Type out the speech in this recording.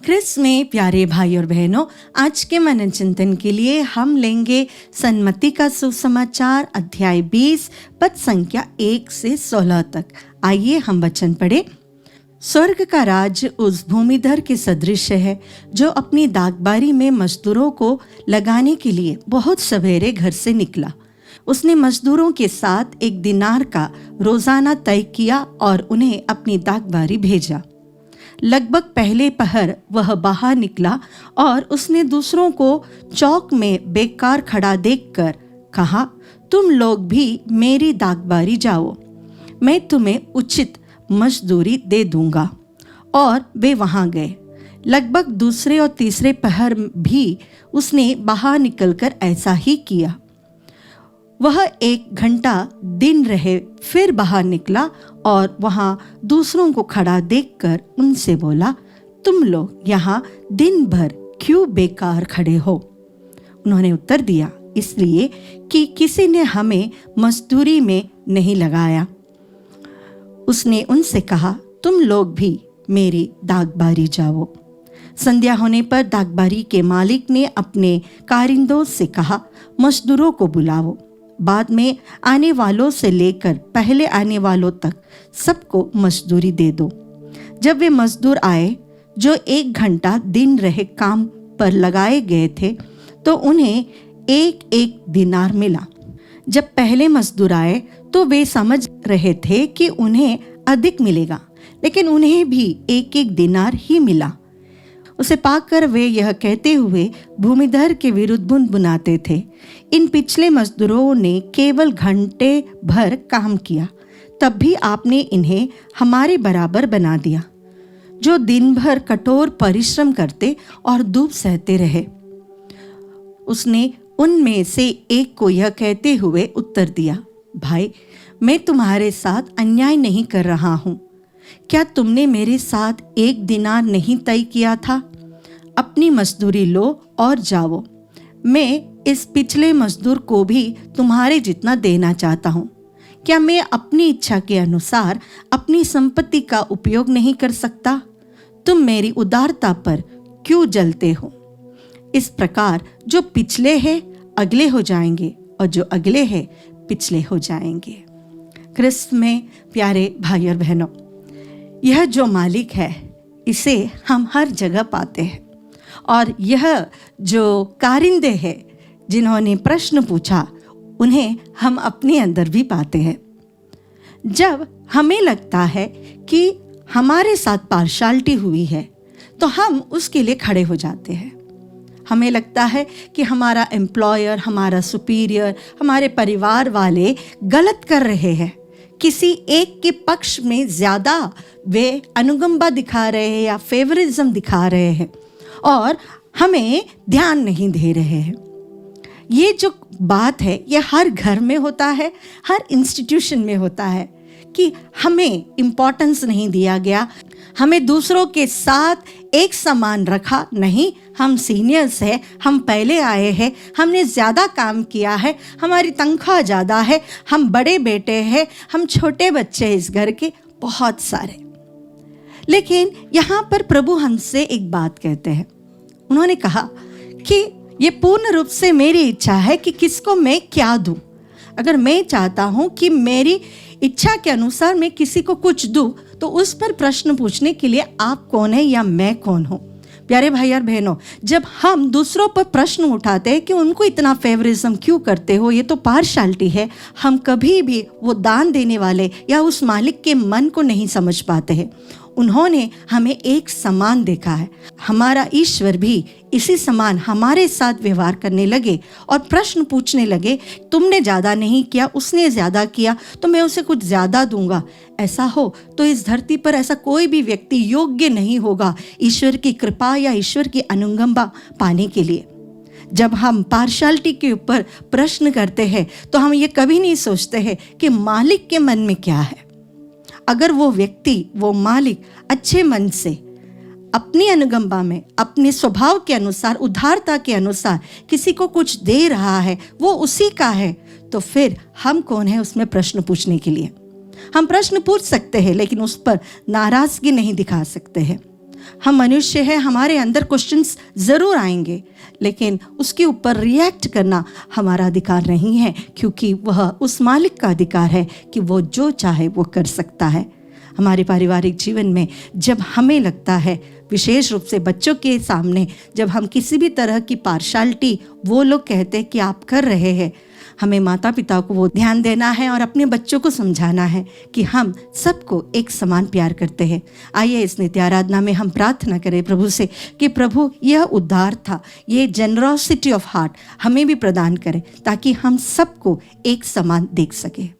ख्रिस्त में प्यारे भाई और बहनों, आज के मनन चिंतन के लिए हम लेंगे सन्मति का सुसमाचार अध्याय 20 पद संख्या 1 से 16 तक। आइए हम वचन पढ़े। स्वर्ग का राज्य उस भूमिधर के सदृश है जो अपनी दागबारी में मजदूरों को लगाने के लिए बहुत सवेरे घर से निकला। उसने मजदूरों के साथ 1 दिनार का रोजाना तय किया और उन्हें अपनी दागबारी भेजा। लगभग पहले पहर वह बाहर निकला और उसने दूसरों को चौक में बेकार खड़ा देखकर कहा, तुम लोग भी मेरी दागबारी जाओ, मैं तुम्हें उचित मजदूरी दे दूंगा। और वे वहां गए। लगभग दूसरे और तीसरे पहर भी उसने बाहर निकलकर ऐसा ही किया। वह 1 घंटा दिन रहे, फिर बाहर निकला और वहां दूसरों को खड़ा देखकर उनसे बोला, तुम लोग यहाँ दिन भर क्यों बेकार खड़े हो? उन्होंने उत्तर दिया, इसलिए कि किसी ने हमें मजदूरी में नहीं लगाया। उसने उनसे कहा, तुम लोग भी मेरी दागबारी जाओ। संध्या होने पर दागबारी के मालिक ने अपने कारिंदों से कहा, मजदूरों को बुलाओ, बाद में आने वालों से लेकर पहले आने वालों तक सबको मजदूरी दे दो। जब वे मजदूर आए जो 1 घंटा दिन रहे काम पर लगाए गए थे, तो उन्हें 1 दिनार मिला। जब पहले मजदूर आए तो वे समझ रहे थे कि उन्हें अधिक मिलेगा, लेकिन उन्हें भी 1 दिनार ही मिला। उसे पाकर वे यह कहते हुए भूमिधर के विरुद्ध बुनबुनाते थे, इन पिछले मजदूरों ने केवल घंटे भर काम किया, तब भी आपने इन्हें हमारे बराबर बना दिया, जो दिन भर कठोर परिश्रम करते और धूप सहते रहे। उसने उनमें से एक को यह कहते हुए उत्तर दिया, भाई, मैं तुम्हारे साथ अन्याय नहीं कर रहा हूँ। क्या तुमने मेरे साथ 1 दिनार नहीं तय किया था? अपनी मजदूरी लो और जाओ। मैं इस पिछले मजदूर को भी तुम्हारे जितना देना चाहता हूँ। क्या मैं अपनी इच्छा के अनुसार अपनी संपत्ति का उपयोग नहीं कर सकता? तुम मेरी उदारता पर क्यों जलते हो? इस प्रकार जो पिछले हैं अगले हो जाएंगे और जो अगले हैं पिछले हो जाएंगे। ख्रिस्त में प्यारे भाई और बहनों, यह जो मालिक है इसे हम हर जगह पाते हैं, और यह जो कारिंदे हैं जिन्होंने प्रश्न पूछा उन्हें हम अपने अंदर भी पाते हैं। जब हमें लगता है कि हमारे साथ पार्शालिटी हुई है तो हम उसके लिए खड़े हो जाते हैं। हमें लगता है कि हमारा एम्प्लॉयर, हमारा सुपीरियर, हमारे परिवार वाले गलत कर रहे हैं, किसी एक के पक्ष में ज़्यादा वे अनुकंपा दिखा रहे हैं या फेवरिज्म दिखा रहे हैं और हमें ध्यान नहीं दे रहे हैं। ये जो बात है ये हर घर में होता है, हर इंस्टीट्यूशन में होता है कि हमें इम्पोर्टेंस नहीं दिया गया, हमें दूसरों के साथ एक समान रखा नहीं। हम सीनियर्स हैं, हम पहले आए हैं, हमने ज़्यादा काम किया है, हमारी तनख्वाह ज़्यादा है, हम बड़े बेटे हैं, हम छोटे बच्चे हैं इस घर के, बहुत सारे। लेकिन यहाँ पर प्रभु हमसे एक बात कहते हैं। उन्होंने कहा कि ये पूर्ण रूप से मेरी इच्छा है कि किसको मैं क्या दूं। अगर मैं चाहता हूँ कि मेरी इच्छा के अनुसार मैं किसी को कुछ दूं, तो उस पर प्रश्न पूछने के लिए आप कौन है या मैं कौन हूँ? प्यारे भाई और बहनों, जब हम दूसरों पर प्रश्न उठाते हैं कि उनको इतना फेवरिज्म क्यों करते हो, ये तो पार्शालिटी है, हम कभी भी वो दान देने वाले या उस मालिक के मन को नहीं समझ पाते हैं। उन्होंने हमें एक समान देखा है। हमारा ईश्वर भी इसी समान हमारे साथ व्यवहार करने लगे और प्रश्न पूछने लगे, तुमने ज़्यादा नहीं किया, उसने ज़्यादा किया, तो मैं उसे कुछ ज़्यादा दूंगा। ऐसा हो तो इस धरती पर ऐसा कोई भी व्यक्ति योग्य नहीं होगा ईश्वर की कृपा या ईश्वर की अनुकंपा पाने के लिए। जब हम पार्शालिटी के ऊपर प्रश्न करते हैं तो हम ये कभी नहीं सोचते हैं कि मालिक के मन में क्या है। अगर वो व्यक्ति, वो मालिक अच्छे मन से अपनी अनुकंपा में, अपने स्वभाव के अनुसार, उदारता के अनुसार किसी को कुछ दे रहा है, वो उसी का है, तो फिर हम कौन है उसमें प्रश्न पूछने के लिए? हम प्रश्न पूछ सकते हैं लेकिन उस पर नाराजगी नहीं दिखा सकते हैं। हम मनुष्य हैं, हमारे अंदर क्वेश्चंस ज़रूर आएंगे, लेकिन उसके ऊपर रिएक्ट करना हमारा अधिकार नहीं है, क्योंकि वह उस मालिक का अधिकार है कि वो जो चाहे वो कर सकता है। हमारे पारिवारिक जीवन में जब हमें लगता है, विशेष रूप से बच्चों के सामने, जब हम किसी भी तरह की पार्शालिटी वो लोग कहते हैं कि आप कर रहे हैं, हमें माता पिता को वो ध्यान देना है और अपने बच्चों को समझाना है कि हम सबको एक समान प्यार करते हैं। आइए इस नित्य आराधना में हम प्रार्थना करें प्रभु से कि प्रभु यह उद्धार था, ये जेनरोसिटी ऑफ हार्ट हमें भी प्रदान करें ताकि हम सबको एक समान देख सके।